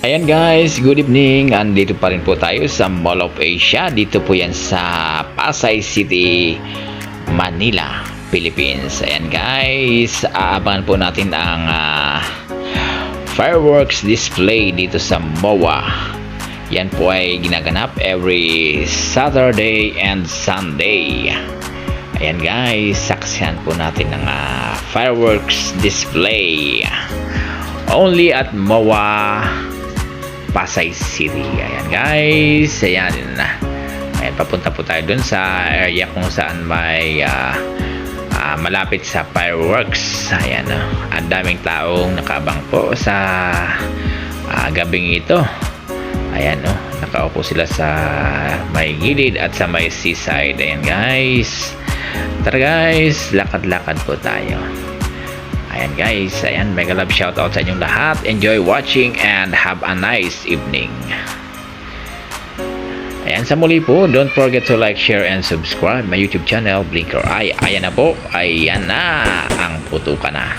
Ayan guys, good evening. Andito pa rin po tayo sa Mall of Asia. Dito po yan sa Pasay City, Manila, Philippines. Ayan guys, aabangan po natin ang fireworks display dito sa MOA. Yan po ay ginaganap every Saturday and Sunday. Ayan guys, saksihan po natin ang fireworks display. Only at MOA Pasay City. Ayan guys, ayan na. Ayan, papunta po tayo dun sa area kung saan may malapit sa fireworks. Ayan, ang daming taong nakabang po sa gabing ito. Ayan, nakaupo sila sa may gilid at sa may seaside. Ayan guys, tara guys, lakad-lakad po tayo. Ayan guys, ayan, mega love shoutout sa inyong lahat. Enjoy watching and have a nice evening. Ayan, sa muli po, don't forget to like, share, and subscribe my YouTube channel, Blinker Eye. Ayan na po, ayan na ang putukan na.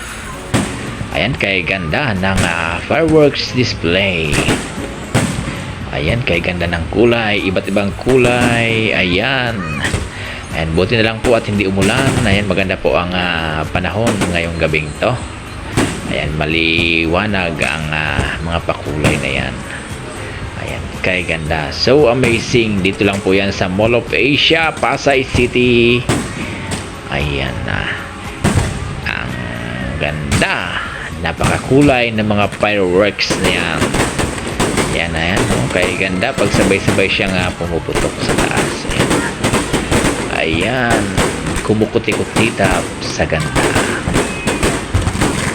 Ayan, kay ganda ng fireworks display. Ayan, kay ganda ng kulay, iba't ibang kulay. Ayan. And buti na lang po at hindi umulan. Ayan, maganda po ang panahon ngayong gabing to. Ayan, maliwanag ang mga pakulay na yan. Ayan, kay ganda. So amazing. Dito lang po yan sa Mall of Asia, Pasay City. Ayan na. Ang ganda. Napakakulay ng mga fireworks na yan. Ayan na yan. Kay ganda. Pag sabay-sabay siyang pumuputok sa taas. Ayan. Ayan, kumukuti-kutita sa ganda.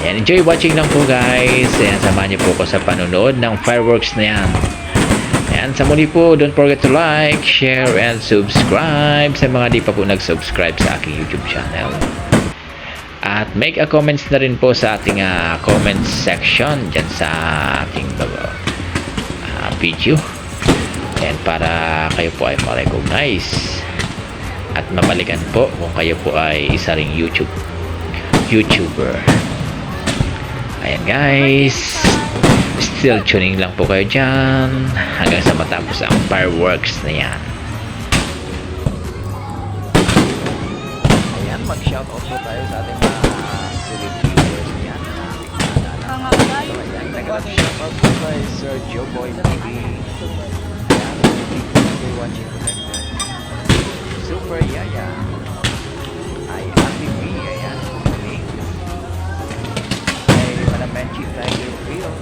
Ayan, enjoy watching lang po guys. Ayan, samahan niyo po ko sa panonood ng fireworks na yan. Ayan, sa muli po, don't forget to like, share, and subscribe sa mga di pa po nag-subscribe sa aking YouTube channel. At make a comments na rin po sa ating comment section dyan sa ating video. Ayan, para kayo po ay ma-recognize at mabalikan po kung kayo po ay isa ring YouTuber. Ayan guys, still tuning lang po kayo dyan hanggang sa matapos ang fireworks na yan. Ayan, mag-shoutout po tayo sa ating mga celebrities yan. Ayan, nag-shoutout po kay Sir Joe Boy TV. Ayan, you're watching po tayo. Super Yaya ay Happy B, ayan, ay Madam Menchi Tiger Field,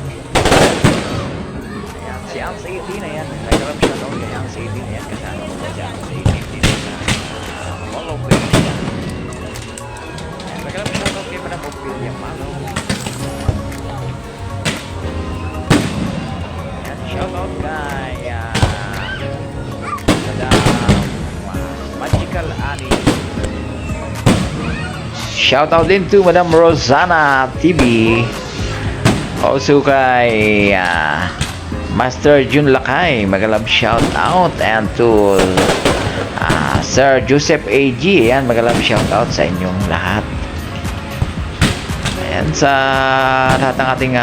ayan, si Ang's 18, ayan, nag-rap siya daw kay Ang's 18, ayan, kasama ko si Ang's 18 dito sa Mall of Asia. Ayan, nag-rap siya daw kay Madam Ophelia Malo. Ayan, shoutout kay Magical Ani. Shout out din to Madam Rosana TV. Also kay Master Jun Lakay, magalab shout out, and to Sir Joseph AG. Ayan, magalab shout out sa inyong lahat. Ayan, sa lahat ng ating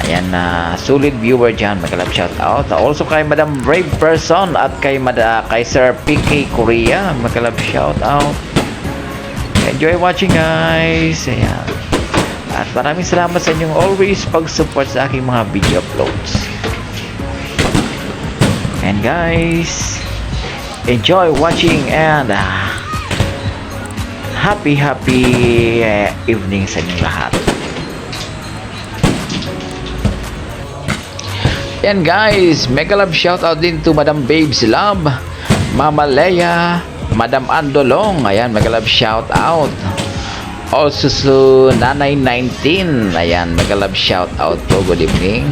ayan, solid viewer dyan, magalab shout out. Also kay Madam Brave Person at kay Sir PK Korea, magalab shout out. Enjoy watching guys. Ayan. At maraming salamat sa inyong always pag-support sa aking mga video uploads. And guys, enjoy watching and happy evening sa inyong lahat. Yan guys, mega love shoutout din to Madam Babes Love, Mama Leia, Madam Andolong. Ayan, mega love shoutout. Also to Nanay 19. Ayan, mega love shoutout po. Good evening.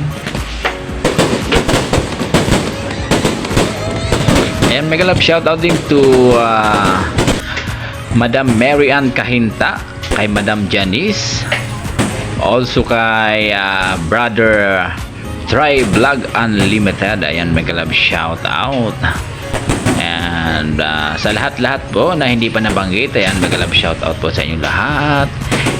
Ayan, mega love shoutout din to Madam Mary Ann Kahinta, kay Madam Janice, also kay Brother Try Vlog Unlimited. Ayan, mega love shout out. And And sa lahat-lahat po na hindi pa nabanggit, ayan, mag-love shoutout po sa inyong lahat.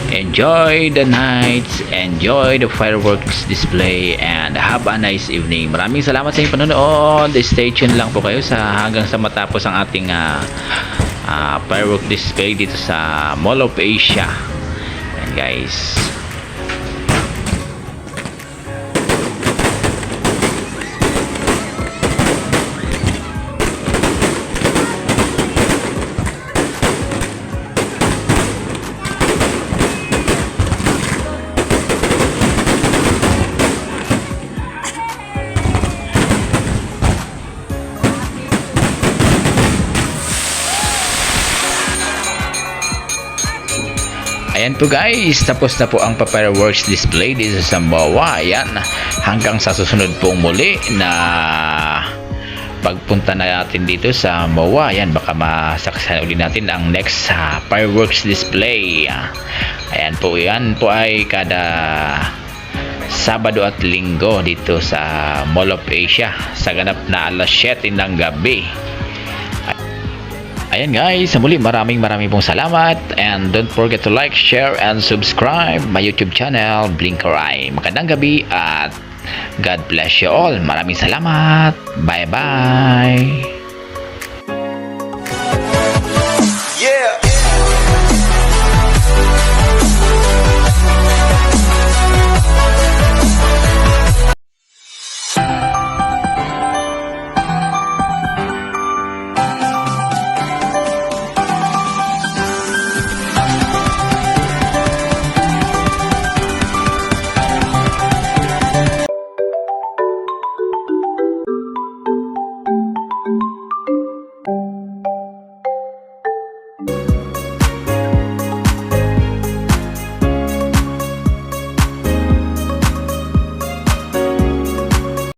Enjoy the nights, enjoy the fireworks display, and have a nice evening. Maraming salamat sa inyong panonood. Stay tuned lang po kayo hanggang sa matapos ang ating firework display dito sa Mall of Asia. Ayan guys. Ayan po guys, tapos na po ang fireworks display dito sa MOA. Ayan, hanggang sa susunod pong muli na pagpunta na natin dito sa MOA. Ayan, baka masaksayan ulit natin ang next fireworks display. Ayan po, yan po ay kada Sabado at Linggo dito sa Mall of Asia sa ganap na alas 7 ng gabi. Ayan guys, sa muli maraming pong salamat, and don't forget to like, share, and subscribe my YouTube channel, Blinker Eye. Magandang gabi at God bless you all. Maraming salamat. Bye bye.